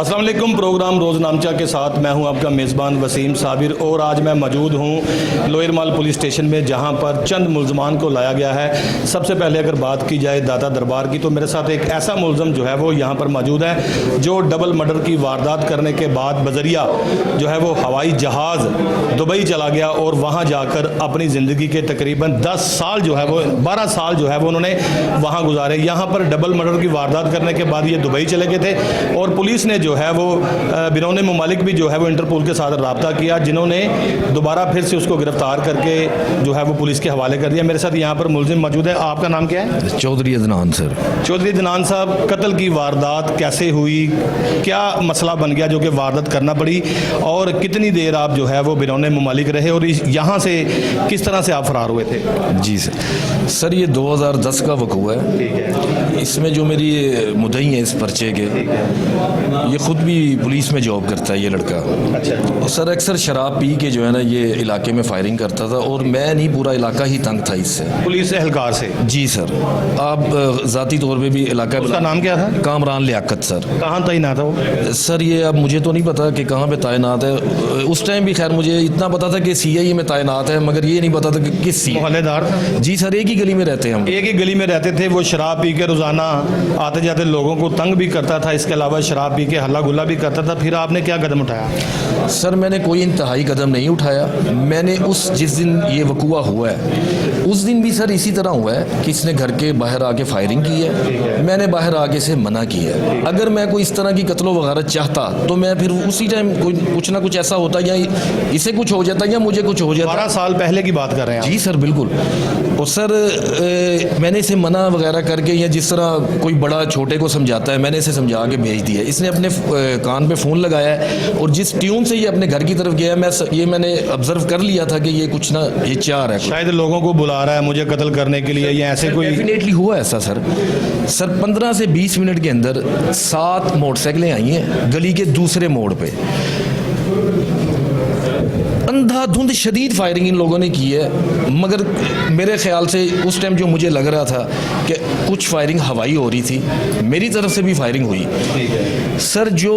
अस्सलाम वालेकुम। प्रोग्राम रोज़नामचा के साथ मैं हूं आपका मेज़बान वसीम साबिर और आज मैं मौजूद हूं लोअर माल पुलिस स्टेशन में, जहां पर चंद मुलजमान को लाया गया है। सबसे पहले अगर बात की जाए दाता दरबार की, तो मेरे साथ एक ऐसा मुलजम जो है वो यहां पर मौजूद है जो डबल मर्डर की वारदात करने के बाद बजरिया जो है वो हवाई जहाज़ दुबई चला गया और वहाँ जाकर अपनी ज़िंदगी के तकरीबन 10 साल जो है वो 12 साल जो है वो उन्होंने वहाँ गुजारे। यहाँ पर डबल मर्डर की वारदात करने के बाद ये दुबई चले गए थे और पुलिस ने जो है वो बिनौने ममालिक भी जो है वो इंटरपोल के साथ रब्ता किया, जिन्होंने दोबारा फिर से उसको गिरफ्तार करके जो है वो पुलिस के हवाले कर दिया। मेरे साथ यहाँ पर मुलजिम मौजूद है। आपका नाम क्या है? चौधरी अदनान सर। चौधरी अदनान साहब, कत्ल की वारदात कैसे हुई, क्या मसला बन गया जो कि वारदात करना पड़ी, और कितनी देर आप जो है वो बिनौने ममालिक रहे और यहाँ से किस तरह से आप फरार हुए थे? जी सर, ये 2010 का वक़ूआ है। ठीक है। इसमें जो मेरी मुद्दई है इस पर्चे के, ये ख़ुद भी पुलिस में जॉब करता है ये लड़का। अच्छा। सर अक्सर शराब पी के जो है ना ये इलाके में फायरिंग करता था और मैं नहीं, पूरा इलाका ही तंग था इससे, पुलिस एहलकार से। जी सर। आप ज़ाती तौर पे भी इलाका, उसका नाम क्या था? कामरान लियाकत सर। कहाँ तैनात था वो? सर ये अब मुझे तो नहीं पता कि कहाँ पे तैनात है। उस टाइम भी खैर मुझे इतना पता था कि CI में तैनात है, मगर ये नहीं पता था कि किस CI। मोहल्लेदार था? जी सर, एक ही गली में रहते हैं हम। एक ही गली में रहते थे। वो शराब पी के रोज़ाना आते जाते लोगों को तंग भी करता था, इसके अलावा शराब पी के हल्ला गुल्ला भी करता था। फिर आपने क्या कदम उठाया? सर मैंने कोई इंतहाई कदम नहीं उठाया। मैंने जिस दिन ये वकूआ हुआ है उस दिन भी सर इसी तरह हुआ है कि इसने घर के बाहर आके फायरिंग की है, मैंने बाहर आके से मना किया है। अगर मैं कोई इस तरह की कत्लो वगैरह चाहता तो मैं फिर उसी टाइम कुछ ना कुछ ऐसा होता, या इसे कुछ हो जाता या मुझे कुछ हो जाता। 12 साल पहले की बात कर रहे हैं? जी सर बिल्कुल। और सर मैंने इसे मना वगैरह करके, या जिस तरह कोई बड़ा छोटे को समझाता है, मैंने इसे समझा के भेज दिया। इसने अपने कान पे फ़ोन लगाया है और जिस ट्यून से ये अपने घर की तरफ गया, मैंने ऑब्जर्व कर लिया था कि ये कुछ ना ये चाह रहा है, शायद लोगों को बुला रहा है मुझे कत्ल करने के लिए, या ऐसे कोई। डेफिनेटली हुआ ऐसा सर। 15 से 20 मिनट के अंदर 7 मोटरसाइकिलें आई हैं गली के दूसरे मोड़ पे। अंधाधुंध शदीद फायरिंग इन लोगों ने की है, मगर मेरे ख्याल से उस टाइम जो मुझे लग रहा था कि कुछ फायरिंग हवाई हो रही थी, मेरी तरफ से भी फायरिंग हुई। सर जो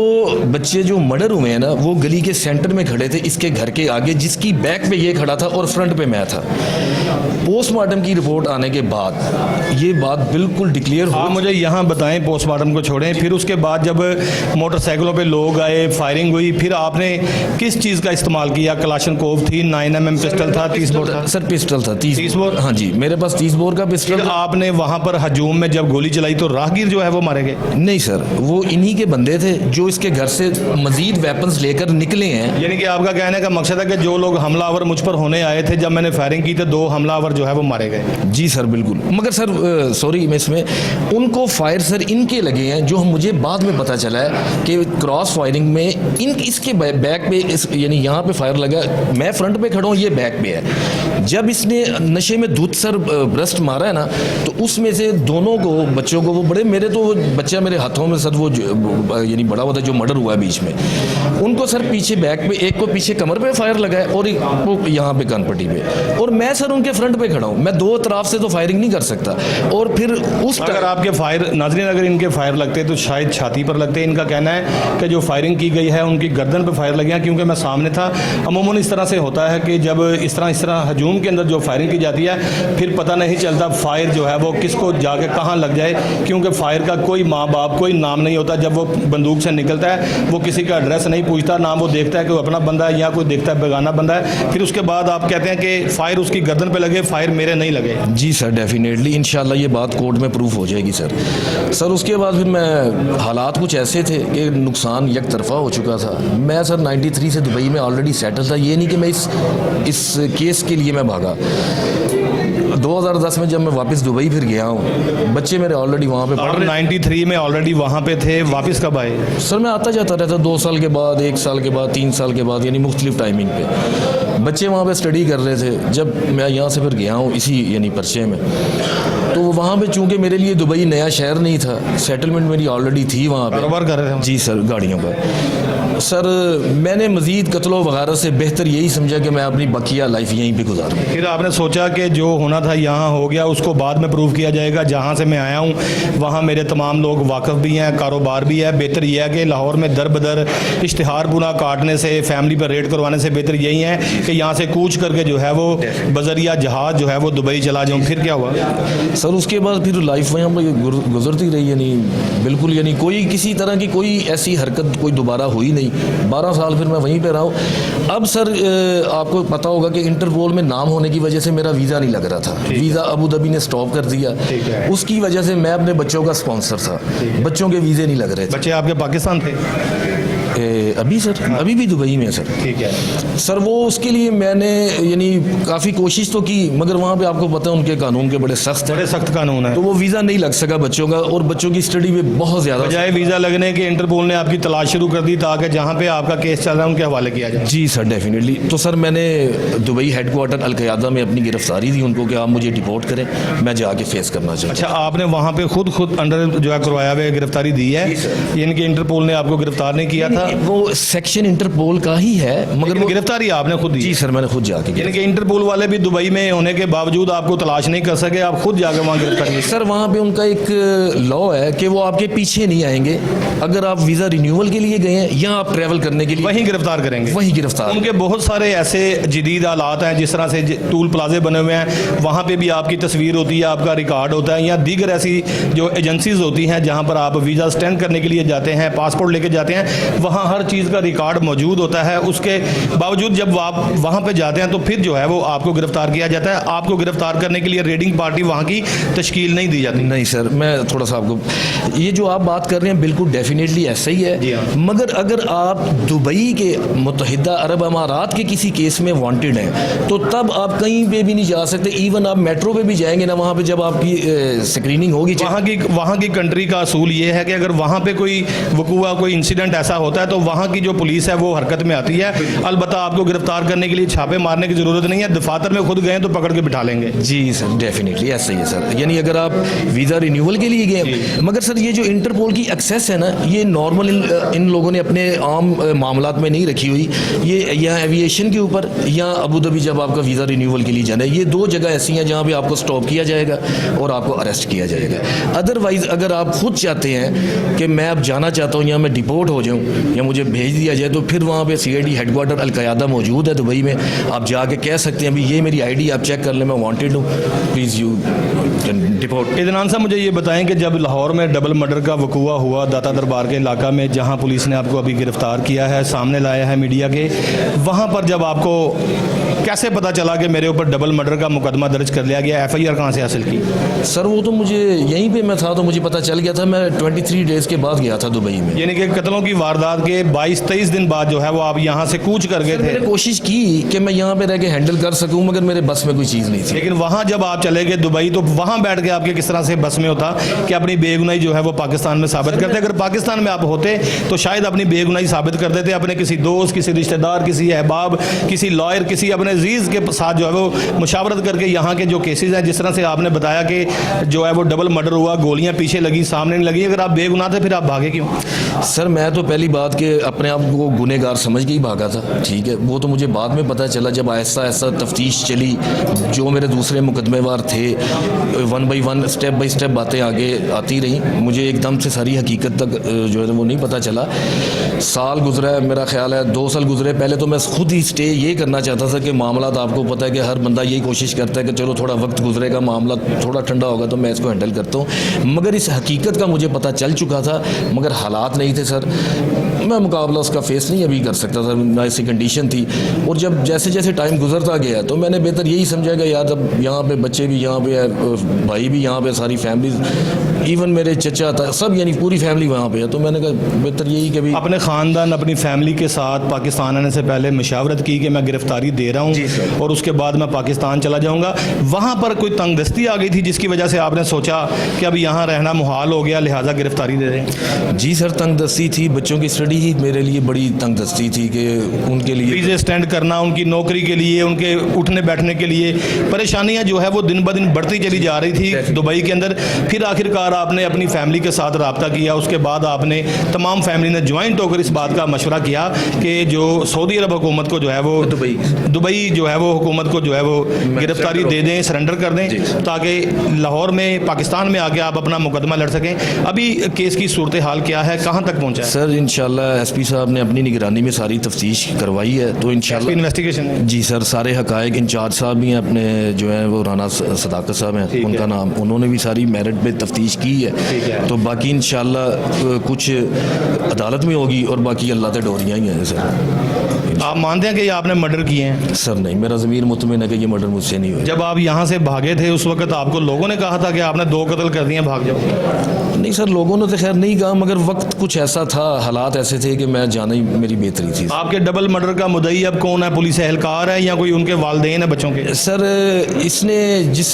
बच्चे जो मर्डर हुए हैं ना, वो गली के सेंटर में खड़े थे, इसके घर के आगे, जिसकी बैक पे ये खड़ा था और फ्रंट पे मैं था। पोस्टमार्टम की रिपोर्ट आने के बाद ये बात बिल्कुल डिक्लेयर आप मुझे यहाँ बताएं, पोस्टमार्टम को छोड़ें, फिर उसके बाद जब मोटरसाइकिलों पे लोग आए, फायरिंग हुई, फिर आपने किस चीज़ का इस्तेमाल किया? कलाशनकोव थी, 9mm पिस्टल था, 30 बोर था? सर पिस्टल था 30 बोर। हाँ जी, मेरे पास 30 बोर का पिस्टल। आपने वहाँ पर हजूम में जब गोली चलाई तो राहगीर जो है वो मारे गए? नहीं सर, वो इन्हीं के बंदे थे जो इसके घर से मजीद वेपन्स लेकर निकले हैं। यानी कि आपका कहने का मकसद है कि जो लोग हमलावर मुझ पर होने आए थे, जब मैंने फायरिंग की तो 2 हमलावर जो है वो मारे गए? जी सर बिल्कुल। मगर सर सॉरी, मैं इसमें उनको फायर सर इनके लगे हैं, जो मुझे बाद में पता चला है कि क्रॉस फायरिंग में इसके बैक पे यानी यहाँ पे फायर लगा, मैं फ्रंट पे खड़ा हूँ, ये बैक पे है। जब इसने नशे में दूध सर ब्रस्ट मारा है ना, तो उसमें से दोनों को, बच्चों को, वो बड़े, मेरे तो बच्चा मेरे हाथों में सर, वो यानी बड़ा हुआ था जो मर्डर हुआ है बीच में, उनको सर पीछे बैक पे, एक को पीछे कमर पे फायर लगा है और एक को यहाँ पे कानपट्टी पे, और मैं सर उनके फ्रंट पे खड़ा हूँ। मैं दो तरफ से तो फायरिंग नहीं कर सकता। और फिर उस अगर आपके फायर, नाज़रीन अगर इनके फायर लगते तो शायद छाती पर लगते। इनका कहना है कि जो फायरिंग की गई है उनकी गर्दन पर फायर लगे हैं, क्योंकि मैं सामने था। अमूमन इस तरह से होता है कि जब इस तरह हजूम के अंदर जो फायरिंग की जाती है, फिर पता नहीं चलता फायर जो है वो किसको जाके कहाँ लग जाए, क्योंकि फायर का कोई माँ बाप, कोई नाम नहीं होता। जब वो बंदूक से निकलता है वो किसी का एड्रेस नहीं पूछता, ना वो देखता है कि वो अपना बंदा है या कोई देखता है बेगाना बंदा है। फिर उसके बाद आप कहते हैं कि फायर उसकी गर्दन पे लगे, फायर मेरे नहीं लगे। जी सर डेफिनेटली, इंशाल्लाह ये बात कोर्ट में प्रूफ हो जाएगी सर। उसके बाद फिर मैं, हालात कुछ ऐसे थे कि नुकसान एक तरफा हो चुका था। मैं सर 93 से दुबई में ऑलरेडी सेटल था। ये नहीं कि मैं इस केस के लिए मैं भागा। 2010 में जब मैं वापस दुबई फिर गया हूँ, बच्चे मेरे ऑलरेडी वहाँ पे पढ़ रहे। 93 में ऑलरेडी वहाँ पे थे, वापस कब आए? सर मैं आता जाता रहता, 2 साल के बाद, 1 साल के बाद, 3 साल के बाद, यानी मुख्तलिफ टाइमिंग पे। बच्चे वहाँ पे स्टडी कर रहे थे। जब मैं यहाँ से फिर गया हूँ इसी यानी पर्चे में, तो वहाँ पे चूँकि मेरे लिए दुबई नया शहर नहीं था, सेटलमेंट मेरी ऑलरेडी थी वहाँ पे। कारोबार कर रहे थे? जी सर, गाड़ियों का। सर मैंने मज़ीद कत्लो वगैरह से बेहतर यही समझा कि मैं अपनी बकिया लाइफ यहीं पे गुजारूँ। फिर आपने सोचा कि जो होना था यहाँ हो गया, उसको बाद में प्रूव किया जाएगा, जहाँ से मैं आया हूँ वहाँ मेरे तमाम लोग वाकफ़ भी हैं, कारोबार भी है। बेहतर यह है कि लाहौर में दर बदर इश्तिहार पुना काटने से, फैमिली पर रेड करवाने से बेहतर यही है कि यहाँ से कूच करके जो है वो बजरिया जहाज़ जो है वो दुबई चला जाऊँ। फिर क्या हुआ सर उसके बाद फिर लाइफ वहाँ पर गुजरती रही, यानी बिल्कुल, यानी कोई किसी तरह की कोई ऐसी हरकत कोई दोबारा हुई नहीं। 12 साल फिर मैं वहीं पे रहा हूँ। अब सर आपको पता होगा कि इंटरपोल में नाम होने की वजह से मेरा वीज़ा नहीं लग रहा था, वीज़ा अबू धाबी ने स्टॉप कर दिया। उसकी वजह से मैं अपने बच्चों का स्पॉन्सर था, बच्चों के वीज़े नहीं लग रहे थे। बच्चे आपके पाकिस्तान थे? अभी सर अभी भी दुबई में है सर। ठीक है सर वो उसके लिए मैंने यानी काफ़ी कोशिश तो की, मगर वहाँ पे आपको पता है उनके कानून के बड़े सख्त हैं, बड़े सख्त कानून है। तो वो वीज़ा नहीं लग सका बच्चों का, और बच्चों की स्टडी पे बहुत ज़्यादा बजाय वीज़ा लगने के इंटरपोल ने आपकी तलाश शुरू कर दी ताकि जहाँ पे आपका केस चल रहा है उनके हवाले किया जाए। जी सर डेफिनेटली। तो सर मैंने दुबई हेडक्वार्टर अलक़यादा में अपनी गिरफ्तारी दी उनको कि आप मुझे डिपोर्ट करें, मैं जाके फेस करना चाहता हूँ। अच्छा, आपने वहाँ पे खुद अंडर जो है करवाया हुआ गिरफ्तारी दी है, यानी कि इंटरपोल ने आपको गिरफ्तार नहीं किया था? वो सेक्शन इंटरपोल का ही है, मगर वो गिरफ्तारी आपने खुद दी? जी सर मैंने खुद जाके, यानी कि इंटरपोल वाले भी दुबई में होने के बावजूद आपको तलाश नहीं कर सके, आप खुद जाकर वहाँ गिरफ्तारी? सर वहाँ पे उनका एक लॉ है कि वो आपके पीछे नहीं आएंगे, अगर आप वीज़ा रिन्यूअल के लिए गए हैं या आप ट्रैवल करने के लिए, वहीं गिरफ्तार करेंगे, वहीं गिरफ्तार। उनके बहुत सारे ऐसे जदीद आलात हैं, जिस तरह से टूल प्लाजे बने हुए हैं, वहाँ पे भी आपकी तस्वीर होती है, आपका रिकॉर्ड होता है, या दीगर ऐसी जो एजेंसीज होती हैं जहाँ पर आप वीज़ा स्टैंड करने के लिए जाते हैं, पासपोर्ट लेके जाते हैं, वहाँ हर चीज़ का रिकॉर्ड मौजूद होता है। उसके बावजूद जब आप वहाँ पे जाते हैं तो फिर जो है वो आपको गिरफ्तार किया जाता है। आपको गिरफ्तार करने के लिए रेडिंग पार्टी वहाँ की तश्कील नहीं दी जाती? नहीं सर, मैं थोड़ा सा आपको, ये जो आप बात कर रहे हैं बिल्कुल डेफिनेटली ऐसा ही जी हाँ। है, मगर अगर आप दुबई के मुत्तहिदा अरब अमारात के किसी केस में वांटेड हैं तो तब आप कहीं पे भी नहीं जा सकते। इवन आप मेट्रो पे भी जाएंगे ना, वहाँ पे जब आपकी स्क्रीनिंग होगी, वहाँ की कंट्री का असूल ये है कि अगर वहाँ पे कोई वकूआ, कोई इंसिडेंट ऐसा होता है तो वहाँ की जो पुलिस है वो हरकत में आती है। अलबत्ता आपको गिरफ्तार करने के लिए छापे मारने की ज़रूरत नहीं है, दफातर में खुद गए तो पकड़ के बिठा लेंगे। जी सर डेफिनेटली ऐसा ही है सर, यानी अगर आप वीज़ा रिन्यूअल के लिए गए, मगर सर ये जो इंटरपोल की एक्सेस है ना, ये नॉर्मल इन लोगों ने अपने आम मामलात में नहीं रखी हुई, ये या एविएशन के ऊपर या अबू धाबी जब आपका वीज़ा रिन्यूअल के लिए जाना है, ये 2 जगह ऐसी हैं जहाँ पे आपको स्टॉप किया जाएगा और आपको अरेस्ट किया जाएगा। अदरवाइज़ अगर आप खुद चाहते हैं कि मैं अब जाना चाहता हूँ या मैं डिपोर्ट हो जाऊँ या मुझे भेज दिया जाए, तो फिर वहाँ पे CID हेडक्वार्टर अलक़यादा मौजूद है दुबई में, आप जाके कह सकते हैं अभी ये मेरी ID आप चेक कर लें, मैं वांटेड हूँ, प्लीज़ यू कैन डिपोर्ट। इदनान साहब, मुझे ये बताएं कि जब लाहौर में डबल मर्डर का वकूआ हुआ दाता दरबार के इलाका में, जहाँ पुलिस ने आपको अभी गिरफ्तार किया है, सामने लाया है मीडिया के, वहाँ पर जब आपको कैसे पता चला कि मेरे ऊपर डबल मर्डर का मुकदमा दर्ज कर लिया गया? FIR कहाँ से हासिल की? सर वो तो मुझे यहीं पे मैं था तो मुझे पता चल गया था, मैं 23 डेज़ के बाद गया था दुबई में। यानी कि कत्लों की वारदात के 22-23 दिन बाद जो है वो आप यहाँ से कूच कर गए थे? मैंने कोशिश की कि मैं यहाँ पे रह के हैंडल कर सकूँ, मगर मेरे बस में कोई चीज़ नहीं थी। लेकिन वहाँ जब आप चले गए दुबई, तो वहाँ बैठ के आपके किस तरह से बस में होता कि अपनी बेगुनाही जो है वो पाकिस्तान में साबित करते? अगर पाकिस्तान में आप होते तो शायद अपनी बेगुनाही साबित कर देते, अपने किसी दोस्त, किसी रिश्तेदार, किसी अहबाब, किसी लॉयर, किसी अपने अजीज़ के साथ जो है वो मुशावरत करके यहाँ के जो केसेस हैं, जिस तरह से आपने बताया कि जो है वो डबल मर्डर हुआ, गोलियाँ पीछे लगी, सामने नहीं लगी, अगर आप बेगुनाह थे फिर आप भागे क्यों? सर मैं तो पहली बात कि अपने आप को गुनहगार समझ के ही भागा था, ठीक है। वो तो मुझे बाद में पता चला जब आहिस्ता आहिस्ता तफ्तीश चली, जो मेरे दूसरे मुकदमेवार थे, 1 by 1 स्टेप बाई स्टेप बातें आगे आती रहीं, मुझे एकदम से सारी हकीकत तक जो है वो नहीं पता चला। साल गुजरा है, मेरा ख्याल है 2 साल गुजरे। पहले तो मैं खुद ही स्टे ये करना चाहता था कि मामला, आपको पता है कि हर बंदा यही कोशिश करता है कि चलो थोड़ा वक्त गुजरेगा, मामला थोड़ा ठंडा होगा तो मैं इसको हैंडल करता हूँ, मगर इस हकीकत का मुझे पता चल चुका था, मगर हालात नहीं थे सर, मैं मुकाबला उसका फेस नहीं अभी कर सकता था, ना ऐसी कंडीशन थी। और जब जैसे जैसे टाइम गुजरता गया तो मैंने बेहतर यही समझा कि यार अब यहाँ पे बच्चे भी यहाँ पे है, भाई भी यहाँ पे, सारी फैमिली, इवन मेरे चचा था, सब यानी पूरी फैमिली वहाँ पे है, तो मैंने कहा बेहतर यही कि अपने ख़ानदान, अपनी फैमिली के साथ पाकिस्तान आने से पहले मशावरत की कि मैं गिरफ्तारी दे रहा हूँ और उसके बाद मैं पाकिस्तान चला जाऊँगा। वहाँ पर कोई तंगदस्ती आ गई थी जिसकी वजह से आपने सोचा कि अब यहाँ रहना मुहाल हो गया, लिहाजा गिरफ्तारी दे दें? जी सर, तंगदस्ती थी, बच्चों की स्टडी ही मेरे लिए बड़ी तंगदस्ती थी कि उनके लिए वीज़े स्टैंड करना, उनकी नौकरी के लिए, उनके उठने बैठने के लिए परेशानियां जो है वो दिन ब दिन बढ़ती चली जा रही थी दुबई के अंदर। फिर आखिरकार आपने अपनी फैमिली के साथ रब्ता किया, उसके बाद आपने तमाम फैमिली ने ज्वाइंट होकर इस बात का मशवरा किया कि जो सऊदी अरब हुकूमत को जो है वो दुबई जो है वो हुकूमत को जो है वो गिरफ्तारी दे दें, सरेंडर कर दें, ताकि लाहौर में पाकिस्तान में आके आप अपना मुकदमा लड़ सकें। अभी केस की सूरत हाल क्या है, कहाँ तक पहुँचा है? सर इंशाल्लाह एसपी साहब ने अपनी निगरानी में सारी तफ्तीश करवाई है, तो इंशाल्लाह इन्वेस्टिगेशन जी सर सारे हकायक इंचार्ज साहब भी हैं अपने जो है वो राना सदाकत साहब हैं, उनका नाम, उन्होंने भी सारी मेरिट पे तफ्तीश की है। तो बाकी इंशाल्लाह कुछ अदालत में होगी और बाकी अल्लाह ते डोरियाँ ही हैं सर। आप मानते हैं कि ये आपने मर्डर किए हैं? सर नहीं, मेरा ज़मीर मुतमिन है कि ये मर्डर मुझसे नहीं हुआ। जब आप यहाँ से भागे थे उस वक्त आपको लोगों ने कहा था कि आपने 2 कत्ल कर दिए, भाग जाओ? नहीं सर, लोगों ने तो खैर नहीं कहा, मगर वक्त कुछ ऐसा था, हालात ऐसे थे कि मैं जाना ही मेरी बेहतरी थी। आपके डबल मर्डर का मुद्दई अब कौन है? पुलिस एहलकार है या कोई उनके वालिदैन है बच्चों के? सर इसने जिस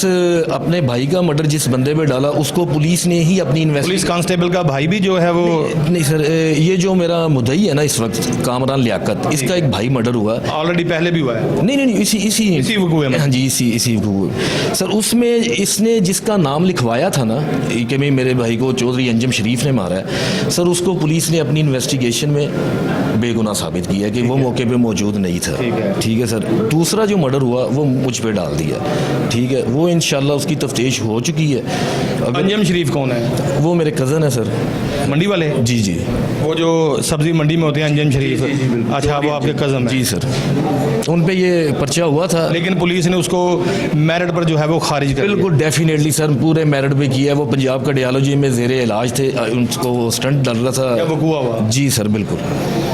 अपने भाई का मर्डर जिस बंदे पे डाला उसको पुलिस ने ही अपनी पुलिस कांस्टेबल का भाई भी जो है वो नहीं सर, ये जो मेरा मुद्दई है ना इस वक्त कामरान लियाकत, इसका एक भाई मर्डर हुआ ऑलरेडी पहले भी हुआ है। नहीं इसी वकूए में? हाँ जी इसी वकूए सर। उसमें इसने जिसका नाम लिखवाया था ना कि मैं मेरे भाई को चौधरी अंजम शरीफ ने मारा है सर, उसको पुलिस ने अपनी इन्वेस्टिगेशन में बेगुनाह साबित किया कि वो मौके पे मौजूद नहीं था। ठीक है सर। दूसरा जो मर्डर हुआ वो मुझ पे डाल दिया, ठीक है, वो इंशाल्लाह उसकी तफ्तीश हो चुकी है। अंजम शरीफ कौन है? वो मेरे कज़न है सर, मंडी वाले? जी वो जो सब्जी मंडी में होते हैं अंजम शरीफ? अच्छा, वो आपके कज़न है? जी सर, उन पे ये पर्चा हुआ था, लेकिन पुलिस ने उसको मेरिट पर जो है वो खारिज कर बिल्कुल डेफिनेटली सर पूरे मेरिट पे किया है। वो पंजाब कार्डियोलॉजी में जेरे इलाज थे, उनको स्टंट डल रहा था। वो हुआ हुआ? जी सर बिल्कुल।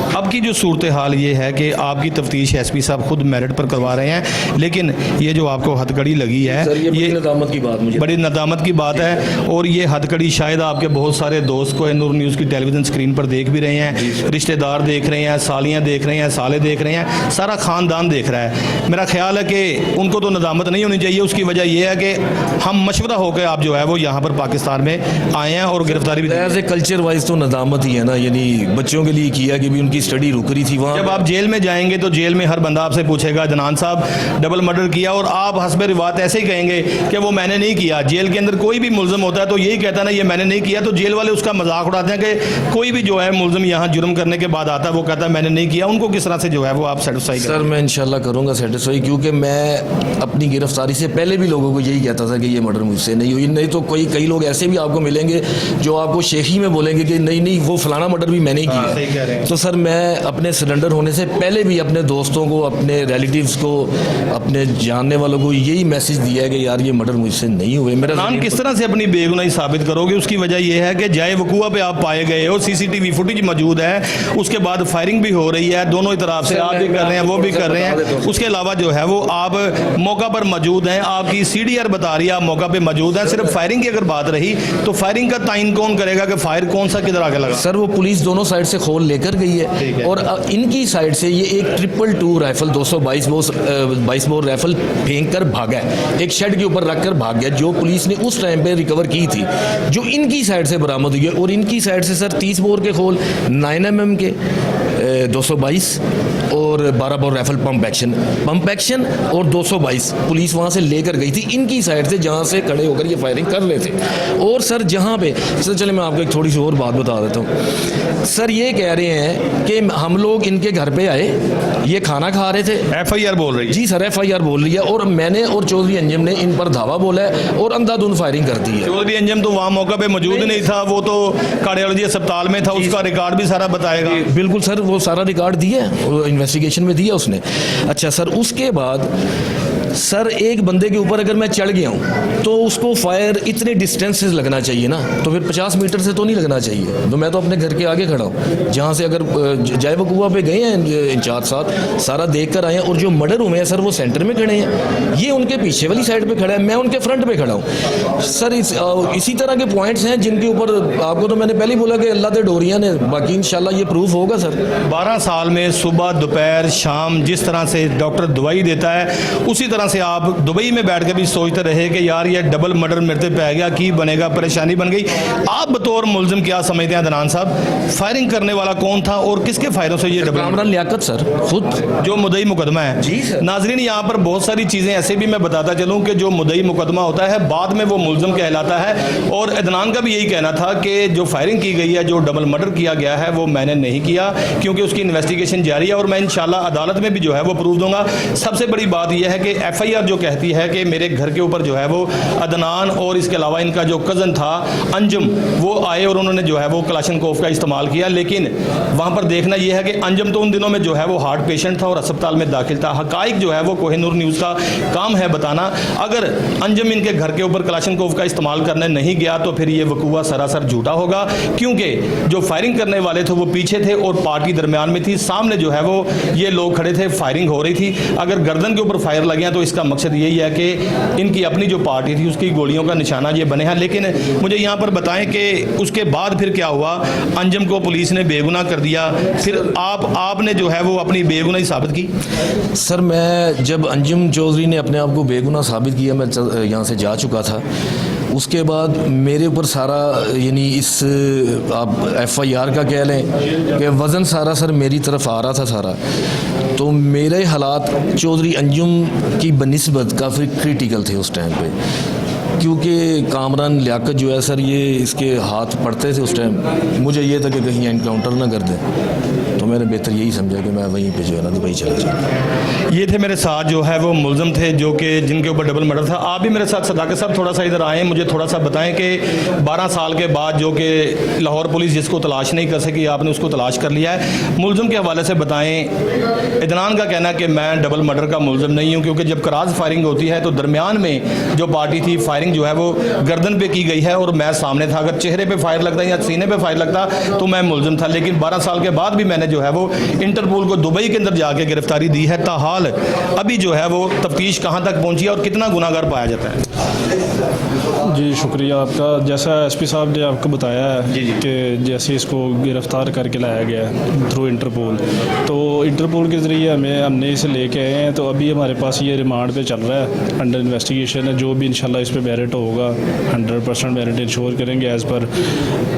अब की जो सूरत हाल ये है कि आपकी तफ्तीश एसपी साहब खुद मेरिट पर करवा रहे हैं, लेकिन ये जो आपको हथकड़ी लगी है सर ये नदामत की बात, मुझे बड़ी नदामत की बात है। और ये हथकड़ी शायद आपके बहुत सारे दोस्त को नूर न्यूज़ की टेलीविज़न स्क्रीन पर देख भी रहे हैं, रिश्तेदार देख रहे हैं, सालियाँ देख रहे हैं, साले देख रहे हैं, सारा ख़ानदान देख रहा है। मेरा ख्याल है कि उनको तो नदामत नहीं होनी चाहिए। उसकी वजह यह है कि हम मशवरा होकर आप जो है वो यहाँ पर पाकिस्तान में आए हैं और गिरफ्तारी भी एज ए कल्चर वाइज तो नदामत ही है ना, यानी बच्चों के लिए किया कि भी उनकी स्टडी रुक रही थी वहाँ। जब आप जेल में जाएंगे तो जेल में हर बंदा आपसे पूछेगा जनान साहब डबल मर्डर किया, और आप हस्बे रिवात ऐसे ही कहेंगे कि वो मैंने नहीं किया। जेल के अंदर कोई भी मुल्ज़िम होता है तो यही कहता है ना ये मैंने नहीं किया, तो जेल वाले उसका मजाक उड़ाते हैं कि कोई भी जो है मुल्ज़िम यहाँ जुर्म करने के बाद आता है वो कहता है मैंने नहीं किया। उनको किस तरह से जो है वो आप सेटिस्फाई? सर मैं इंशाल्लाह करूँगा सेटिस्फाई, क्योंकि मैं अपनी गिरफ्तारी से पहले भी लोगों को यही कहता था कि ये मर्डर मुझसे नहीं हुई। नहीं तो कई लोग ऐसे भी आपको मिलेंगे जो आपको शेखी में बोलेंगे कि नहीं वो फलाना मर्डर भी मैंने ही किया। तो सर मैं अपने सरेंडर होने से पहले भी अपने दोस्तों को, अपने रिलेटिव्स को, अपने जानने वालों को यही मैसेज दिया है कि यार ये मर्डर मुझसे नहीं हुए। मेरा नाम किस तरह से अपनी बेगुनाही साबित करोगे? उसकी वजह यह है कि जाए वकूआ पे आप पाए गए हो, सीसीटीवी फुटेज मौजूद है, उसके बाद फायरिंग भी हो रही है दोनों ही तरफ से, आप भी कर रहे हैं वो भी कर रहे हैं। उसके अलावा जो है वो आप मौका पर मौजूद हैं, आपकी CDR बता रही है आप मौका पे मौजूद है। सिर्फ फायरिंग की अगर बात रही तो फायरिंग का ताइन कौन करेगा कि फायर कौन सा किधर आगे लगा? सर वो पुलिस दोनों साइड से खोल लेकर गई है और इनकी साइड से ये एक 222 राइफल 222 बोर राइफल फेंक कर भागा है, एक शेड के ऊपर रख कर भाग गया, जो पुलिस ने उस टाइम पे रिकवर की थी, जो इनकी साइड से बरामद हुई है। और इनकी साइड से सर 30 बोर के खोल, 9mm के 222 और 12 बोर राइफल पंप एक्शन और 222 पुलिस वहाँ से लेकर गई थी इनकी साइड से, जहाँ से खड़े होकर ये फायरिंग कर रहे थे। और सर जहाँ पे सर चले मैं आपको एक थोड़ी सी और बात बता देता हूँ। सर ये कह रहे हैं कि हम लोग इनके घर पे आए, ये खाना खा रहे थे। FIR बोल रही है? जी सर FIR बोल रही है, और मैंने और चौधरी अंजम ने इन पर धावा बोला है और अंधाधुंध फायरिंग कर दी है। चौधरी अंजम तो वहाँ मौका पे मौजूद नहीं था, वो तो कार्डियोलॉजी अस्पताल में था, उसका रिकॉर्ड भी सारा बताएगा। बिल्कुल सर वो सारा रिकॉर्ड दिया है, इन्वेस्टिगेशन में दिया उसने। अच्छा सर उसके बाद सर एक बंदे के ऊपर अगर मैं चढ़ गया हूँ तो उसको फायर इतने डिस्टेंस से लगना चाहिए ना, तो फिर 50 मीटर से तो नहीं लगना चाहिए। तो मैं तो अपने घर के आगे खड़ा हूँ, जहाँ से अगर जाए वकूआ पे गए हैं इंचार्ज साहब, सारा देख कर आए हैं। और जो मर्डर हुए हैं सर वो सेंटर में खड़े हैं, ये उनके पीछे वाली साइड पे खड़ा है, मैं उनके फ्रंट पे खड़ा हूँ सर। इसी तरह के पॉइंट्स हैं जिनके ऊपर आपको तो मैंने पहले ही बोला कि अल्लाह ते डोरियाँ ने, बाकी इंशाल्लाह ये प्रूफ होगा सर। 12 साल में सुबह दोपहर शाम जिस तरह से डॉक्टर दवाई देता है उसी तरह तरह से आप दुबई में बैठ के भी सोचते रहे कि यार ये डबल मर्डर मेरे पे पै गया, की बनेगा, परेशानी बन गई। आप बतौर मुलजिम क्या समझते हैं अदनान साहब, फायरिंग करने वाला कौन था और किसके फायरों से ये डबल कामरान लियाकत सर खुद जो मुद्दई मुकदमा है? जी सर। नाजरीन, यहाँ पर बहुत सारी चीज़ें ऐसे भी मैं बताता चलूँ कि जो मुद्दई मुकदमा होता है बाद में वो मुलजिम कहलाता है। और अदनान का भी यही कहना था कि जो फायरिंग की गई है, जो डबल मर्डर किया गया है, वो मैंने नहीं किया, क्योंकि उसकी इन्वेस्टिगेशन जारी है और मैं इंशाल्लाह अदालत में भी जो है वो प्रूफ दूंगा। सबसे बड़ी बात यह है कि FIR जो कहती है कि मेरे घर के ऊपर जो है वो अदनान और इसके अलावा इनका जो कज़न था अंजुम, वो आए और उन्होंने जो है वो कलाशनकोव का इस्तेमाल किया। लेकिन वहाँ पर देखना यह है कि अंजुम तो उन दिनों में जो है वो हार्ट पेशेंट था और अस्पताल में दाखिल था। हकाइक जो है वो कोहिनूर न्यूज़ का काम है बताना। अगर अंजुम इनके घर के ऊपर कलाशनकोव का इस्तेमाल करने नहीं गया तो फिर ये वकूआ सरासर झूठा होगा, क्योंकि जो फायरिंग करने वाले थे वो पीछे थे और पार्टी दरमियान में थी। सामने जो है वो ये लोग खड़े थे, फायरिंग हो रही थी। अगर गर्दन के ऊपर फायर लगे हैं तो इसका मकसद यही है कि इनकी अपनी जो पार्टी थी उसकी गोलियों का निशाना ये बने हैं। लेकिन मुझे यहाँ पर बताएं कि उसके बाद फिर क्या हुआ? अंजुम को पुलिस ने बेगुनाह कर दिया, फिर आपने जो है वो अपनी बेगुनाही साबित की? सर मैं जब अंजुम चौधरी ने अपने आप को बेगुनाह साबित किया, मैं यहाँ से जा चुका था। उसके बाद मेरे ऊपर सारा यानी इस आप FIR का कह लें कि वज़न सारा सर मेरी तरफ आ रहा था सारा। तो मेरे हालात चौधरी अंजुम की बनिस्बत काफ़ी क्रिटिकल थे उस टाइम पे, क्योंकि कामरान लियाकत जो है सर ये इसके हाथ पड़ते थे उस टाइम। मुझे ये था कि कहीं एनकाउंटर ना कर दें, तो मैंने बेहतर यही समझा कि मैं वहीं पे जो है ना दुबई चला जाऊँ। ये थे मेरे साथ जो है वो मुलज़म थे जो कि जिनके ऊपर डबल मर्डर था। आप भी मेरे साथ सदाकत साहब थोड़ा सा इधर आएँ, मुझे थोड़ा सा बताएं कि 12 साल के बाद जो कि लाहौर पुलिस जिसको तलाश नहीं कर सकी, आपने उसको तलाश कर लिया है। मुलज़म के हवाले से बताएं। इदनान का कहना है कि मैं डबल मर्डर का मुलज़म नहीं हूँ, क्योंकि जब क्रॉस फायरिंग होती है तो दरमियान में जो पार्टी थी, फायरिंग जो है वो गर्दन पे की गई है और मैं सामने था। अगर चेहरे पे फायर लगता या सीने पे फायर लगता तो मैं मुलज़म था। लेकिन 12 साल के बाद भी मैंने जो है वो इंटरपोल को दुबई के अंदर जाके गिरफ्तारी दी है। ताहाल अभी जो है वो तफ्तीश कहाँ तक पहुँची है और कितना गुनाहगार पाया जाता है? जी शुक्रिया आपका। जैसा SP साहब ने आपको बताया है कि जैसे इसको गिरफ़्तार करके लाया गया है थ्रू इंटरपोल, तो इंटरपोल के ज़रिए हमने इसे लेके आए हैं। तो अभी हमारे पास ये रिमांड पे चल रहा है, अंडर इन्वेस्टिगेशन है। जो भी इंशाल्लाह इस पर मेरिट होगा 100% मेरिट इंश्योर करेंगे as per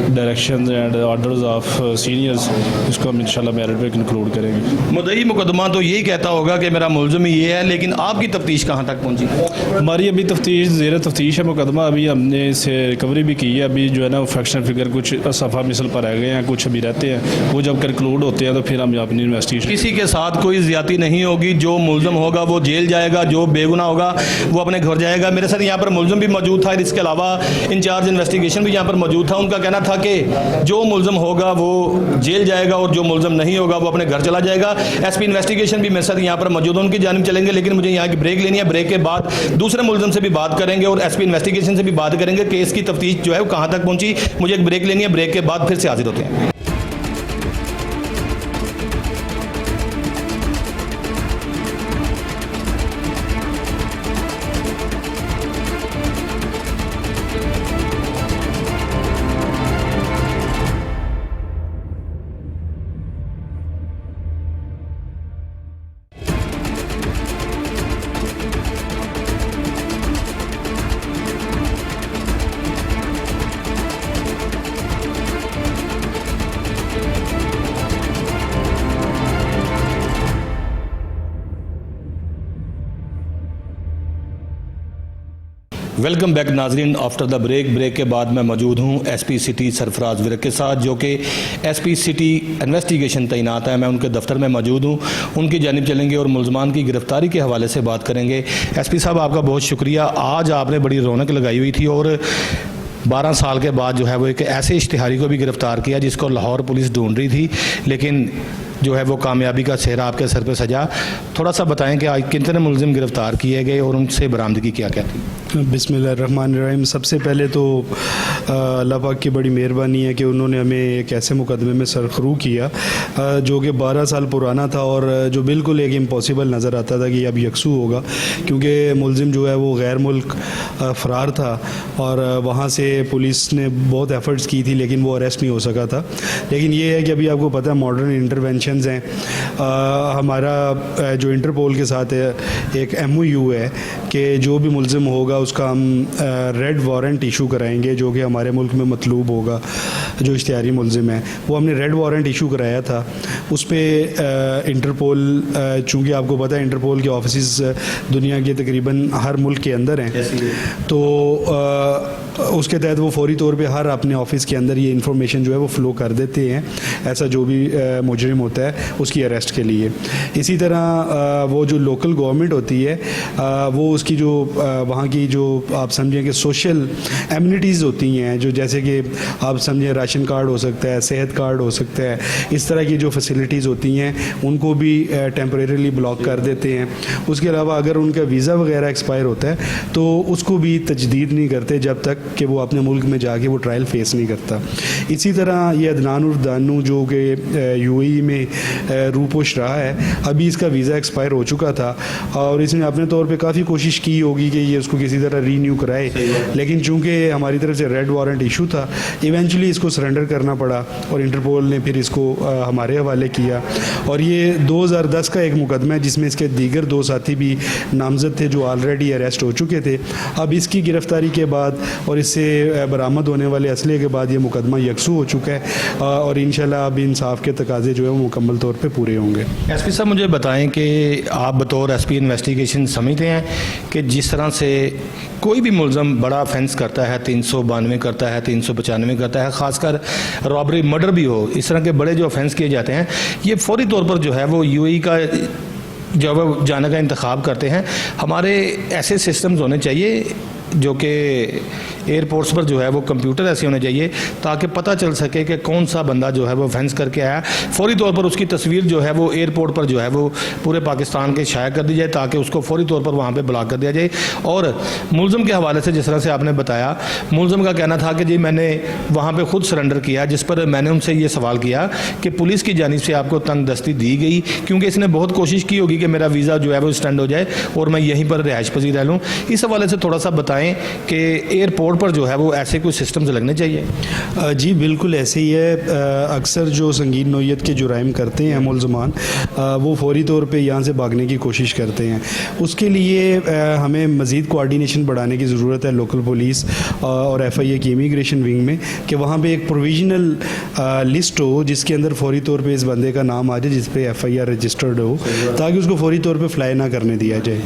direction and orders of seniors. इसको हम इंशाल्लाह मेरिट पे इंक्लूड करेंगे। मुद्दई मुकदमा तो यही कहता होगा कि मेरा मुलज़म ही ये है, लेकिन आपकी तफ्तीश कहाँ तक पहुँची? हमारी अभी तफ्तीश ज़ेर तफ्तीश है मुकदमा। अभी हमने इसे रिकवरी भी की है। अभी जो है ना फ्रैक्शन फिगर कुछ सफ़ा मिसल पर रह गए हैं, कुछ अभी रहते हैं। वो जब कंक्लूड होते हैं तो फिर हम अपनी इन्वेस्टिगेशन। किसी के साथ कोई ज़्यादती नहीं होगी। जो मुलज़म होगा वो जेल जाएगा, जो बेगुनाह होगा वो अपने घर जाएगा। मेरे साथ यहाँ पर मुलज़म भी मौजूद था, इसके अलावा इंचार्ज इन्वेस्टिगेशन भी यहाँ पर मौजूद था। उनका कहना था कि जो मुलज़म होगा वो जेल जाएगा और जो मुलज़म नहीं होगा वो अपने घर चला जाएगा। SP इन्वेस्टिगेशन भी मेरे साथ यहाँ पर मौजूद है, उनकी जानिब चलेंगे। लेकिन मुझे यहाँ की ब्रेक लेनी है। ब्रेक के बाद दूसरे मुलज़म से भी बात करेंगे और SP इन्वेस्टिगेशन से भी बात करेंगे कि इसकी तफ्तीश जो है वो कहाँ तक पहुँची। मुझे एक ब्रेक लेनी है, ब्रेक के बाद फिर से हाजिर होते हैं। वेलकम बैक नाजरीन आफ्टर द ब्रेक के बाद मैं मौजूद हूँ SP सिटी सरफराज विरक के साथ, जो कि SP सिटी इन्वेस्टिगेशन तैनात है। मैं उनके दफ्तर में मौजूद हूँ, उनकी जानिब चलेंगे और मुलजमान की गिरफ्तारी के हवाले से बात करेंगे। SP साहब आपका बहुत शुक्रिया। आज आपने बड़ी रौनक लगाई हुई थी और 12 साल के बाद जो है वो एक ऐसे इश्तिहारी को भी गिरफ़्तार किया जिसको लाहौर पुलिस ढूंढ रही थी, लेकिन जो है वो कामयाबी का सेहरा आपके सर पे सजा। थोड़ा सा बताएं कि आज कितने मुलजिम गिरफ़्तार किए गए और उनसे बरामदगी क्या क्या थी? बिस्मिल्लाहिर्रहमानिर्रहीम। सबसे पहले तो अल्लाह पाक की बड़ी मेहरबानी है कि उन्होंने हमें एक ऐसे मुकदमे में सरखरू किया जो कि 12 साल पुराना था और जो बिल्कुल एक इम्पॉसिबल नज़र आता था कि अब यकसू होगा, क्योंकि मुलजिम जो है वो गैर मुल्क फ़रार था और वहाँ से पुलिस ने बहुत एफ़र्ट्स की थी लेकिन वो अरेस्ट नहीं हो सका था। लेकिन ये है कि अभी आपको पता है मॉडर्न इंटरवेंशंस हैं। हमारा जो इंटरपोल के साथ एक MOU है कि जो भी मुलजिम होगा उसका हम रेड वारंट इशू कराएंगे, जो कि हमारे मुल्क में मतलूब होगा। जो इश्तिहारी मुलजिम है वो हमने रेड वारंट इशू कराया था। उस पर इंटरपोल, चूँकि आपको पता है इंटरपोल के ऑफिस दुनिया के तकरीबन हर मुल्क के अंदर हैं, तो उसके तहत वो फौरी तौर पे हर अपने ऑफिस के अंदर ये इन्फॉर्मेशन जो है वो फ़्लो कर देते हैं ऐसा जो भी मुजरिम होता है उसकी अरेस्ट के लिए। इसी तरह वो जो लोकल गवर्नमेंट होती है वो उसकी जो वहाँ की जो आप समझें कि सोशल एमिनिटीज़ होती हैं, जो जैसे कि आप समझें राशन कार्ड हो सकता है, सेहत कार्ड हो सकता है, इस तरह की जो फैसिलिटीज़ होती हैं उनको भी टेम्परेरीली ब्लॉक कर देते हैं। उसके अलावा अगर उनका वीज़ा वगैरह एक्सपायर होता है तो उसको भी तजदीद नहीं करते जब तक कि वो अपने मुल्क में जाके वो ट्रायल फेस नहीं करता। इसी तरह ये अदनान उर दानू जो कि UAE में रूपोश रहा है, अभी इसका वीज़ा एक्सपायर हो चुका था और इसने अपने तौर पे काफ़ी कोशिश की होगी कि ये उसको किसी तरह रीन्यू कराए, लेकिन चूंकि हमारी तरफ से रेड वारंट इशू था इवेंचुअली इसको सरेंडर करना पड़ा और इंटरपोल ने फिर इसको हमारे हवाले किया। और ये 2010 का एक मुकदमा है जिसमें इसके दीगर 2 साथी भी नामजद थे जो ऑलरेडी अरेस्ट हो चुके थे। अब इसकी गिरफ्तारी के बाद और इससे बरामद होने वाले असले के बाद ये मुकदमा यकसू हो चुका है और इंशाल्लाह अब इंसाफ के तकाजे जो है वो मुकम्मल तौर पे पूरे होंगे। SP साहब मुझे बताएं कि आप बतौर SP इन्वेस्टिगेशन समझते हैं कि जिस तरह से कोई भी मुलज़म बड़ा ऑफेंस करता है, 392 करता है, 395 करता है, ख़ासकर रॉबरी मर्डर भी हो, इस तरह के बड़े जो ऑफेंस किए जाते हैं ये फौरी तौर पर जो है वो UAE का जो है जाने का इंतखाब करते हैं। हमारे ऐसे सिस्टम्स होने चाहिए जो कि एयरपोर्ट्स पर जो है वो कंप्यूटर ऐसे होने चाहिए ताकि पता चल सके कि कौन सा बंदा जो है वो ऑफेंस करके आया, फौरी तौर पर उसकी तस्वीर जो है वो एयरपोर्ट पर जो है वो पूरे पाकिस्तान के शाया कर दी जाए ताकि उसको फौरी तौर पर वहाँ पे ब्लॉक कर दिया जाए। और मुलज़म के हवाले से जिस तरह से आपने बताया, मुलज़म का कहना था कि जी मैंने वहाँ पर ख़ुद सरेंडर किया, जिस पर मैंने उनसे ये सवाल किया कि पुलिस की जानिब से आपको तंग दस्ती दी गई, क्योंकि इसने बहुत कोशिश की होगी कि मेरा वीज़ा जो है वो स्टैंड हो जाए और मैं यहीं पर रिहाइश पजीर रह लूँ। इस हवाले से थोड़ा सा बताएं कि एयरपोर्ट पर जो है वो ऐसे कोई सिस्टम्स लगने चाहिए। जी बिल्कुल ऐसे ही है। अक्सर जो संगीन नौयत के जुराइम करते हैं मुलज़मान वो फौरी तौर पे यहाँ से भागने की कोशिश करते हैं। उसके लिए हमें मज़ीद कोऑर्डिनेशन बढ़ाने की ज़रूरत है लोकल पुलिस और FIA की इमिग्रेशन विंग में, कि वहाँ पे एक प्रोविजनल लिस्ट हो जिसके अंदर फौरी तौर पे इस बंदे का नाम आ जाए जिस पे FIR रजिस्टर्ड हो, ताकि उसको फौरी तौर पे फ्लाई ना करने दिया जाए।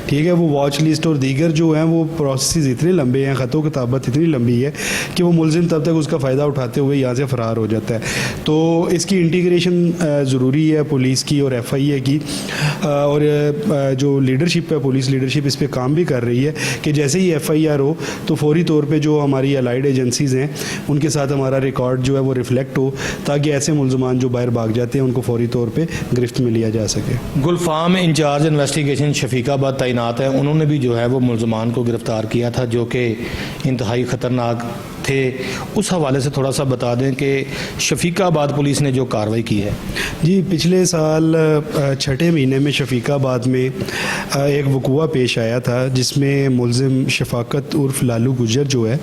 ठीक है, वो वॉच लिस्ट और दीगर जो हैं वो प्रोसेस इतने लंबे हैं, ख़तों किताबत इतनी लंबी है कि वो मुलजिम तब तक उसका फ़ायदा उठाते हुए यहाँ से फ़रार हो जाता है। तो इसकी इंटीग्रेशन ज़रूरी है पुलिस की और FIA की, और जो लीडरशिप है, पुलिस लीडरशिप इस पर काम भी कर रही है कि जैसे ही FIR हो तो फौरी तौर पे जो हमारी अलाइड एजेंसीज़ हैं उनके साथ हमारा रिकॉर्ड जो है वो रिफ्लेक्ट हो, ताकि ऐसे मुलजमान जो बाहर भाग जाते हैं उनको फौरी तौर पे गिरफ्त में लिया जा सके। गुलफाम इंचार्ज इन्वेस्टिगेशन शफीकाबाद तैनात है, उन्होंने भी जो है वो मुलजमान को गिरफ़्तार किया था जो कि इंतहाई ख़तरनाक थे। उस हवाले से थोड़ा सा बता दें कि शफीकाबाद पुलिस ने जो कार्रवाई की है। जी, पिछले साल 6ठे महीने में शफीकाबाद में एक वक़ूआ पेश आया था जिसमें मुलजिम शफाकत उर्फ लालू गुजर जो है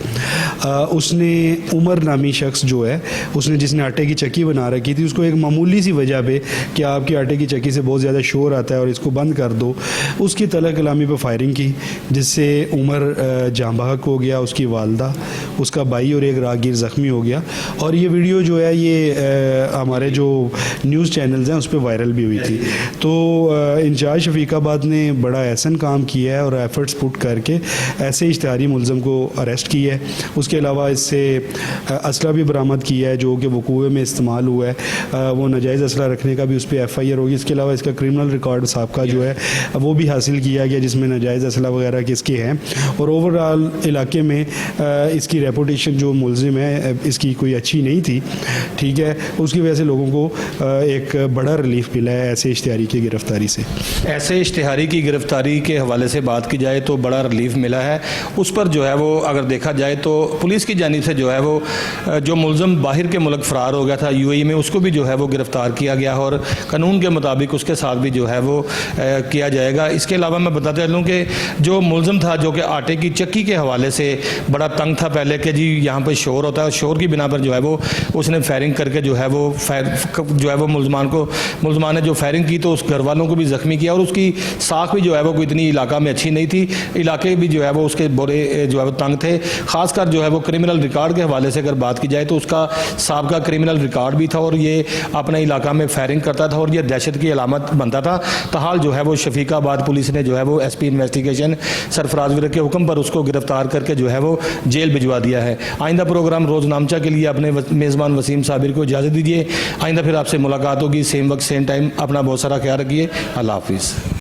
उसने उमर नामी शख्स जो है उसने जिसने आटे की चक्की बना रखी थी उसको एक मामूली सी वजह पे कि आपकी आटे की चक्की से बहुत ज़्यादा शोर आता है और इसको बंद कर दो, उसकी तलक कलामी पर फायरिंग की जिससे उमर जाँ बहक हो गया, उसकी वालदा, उसका भाई और एक राहगीर ज़ख्मी हो गया। और ये वीडियो जो है ये हमारे जो न्यूज़ चैनल्स हैं उस पर वायरल भी हुई थी। तो इंचार्ज शफीकाबाद ने बड़ा एहसन काम किया है और एफर्ट्स पुट करके ऐसे इश्तिहारी मुलज़म को अरेस्ट किया है। उसके अलावा इससे असला भी बरामद किया है जो कि वक़ूए में इस्तेमाल हुआ है, वो नाजायज़ असला रखने का भी उस पर FIR होगी। इसके अलावा इसका क्रिमिनल रिकॉर्ड साहब जो है वो भी हासिल किया गया जिसमें नाजायज़ असला वगैरह किसके हैं, और ओवरऑल इलाके में इसकी रेपुटेशन इन्वेस्टिगेशन जो मुलजिम है इसकी कोई अच्छी नहीं थी, ठीक है, उसकी वजह से लोगों को एक बड़ा रिलीफ मिला है ऐसे इश्तिहारी की गिरफ्तारी से। ऐसे इश्तिहारी की गिरफ्तारी के हवाले से बात की जाए तो बड़ा रिलीफ मिला है। उस पर जो है वो अगर देखा जाए तो पुलिस की जानिब से जो है वो जो मुलज़म बाहर के मुल्क फ़रार हो गया था यूएई में, उसको भी जो है वो गिरफ़्तार किया गया और कानून के मुताबिक उसके साथ भी जो है वो किया जाएगा। इसके अलावा मैं बताता चलूँ कि जो मुलज़म था जो कि आटे की चक्की के हवाले से बड़ा तंग था पहले कि जी यहाँ पर शोर होता है, शोर की बिना पर जो है वो उसने फायरिंग करके जो है वो मुलजमान ने जो फायरिंग की तो उस घर वालों को भी ज़ख्मी किया और उसकी साख भी जो है वो कोई इतनी इलाका में अच्छी नहीं थी, इलाके भी जो है वो उसके बुरे जो है वो तंग थे। ख़ासकर जो है वो क्रिमिनल रिकॉर्ड के हवाले से अगर बात की जाए तो उसका साबिक़ा क्रिमिनल रिकॉर्ड भी था और ये अपने इलाका में फायरिंग करता था और ये दहशत की अलामत बनता था। ताहाल जो है वो शफीकाबाद पुलिस ने जो है वो SP इन्वेस्टिगेशन सरफराज विरक के हुक्म पर उसको गिरफ्तार करके जो है वो जेल भिजवा दिया है। आइंदा प्रोग्राम रोज़नामचा के लिए अपने मेज़बान वसीम साबिर को इजाज़त दीजिए। आइंदा फिर आपसे मुलाकात होगी, सेम वक्त सेम टाइम। अपना बहुत सारा ख्याल रखिए। अल्लाह हाफिज़।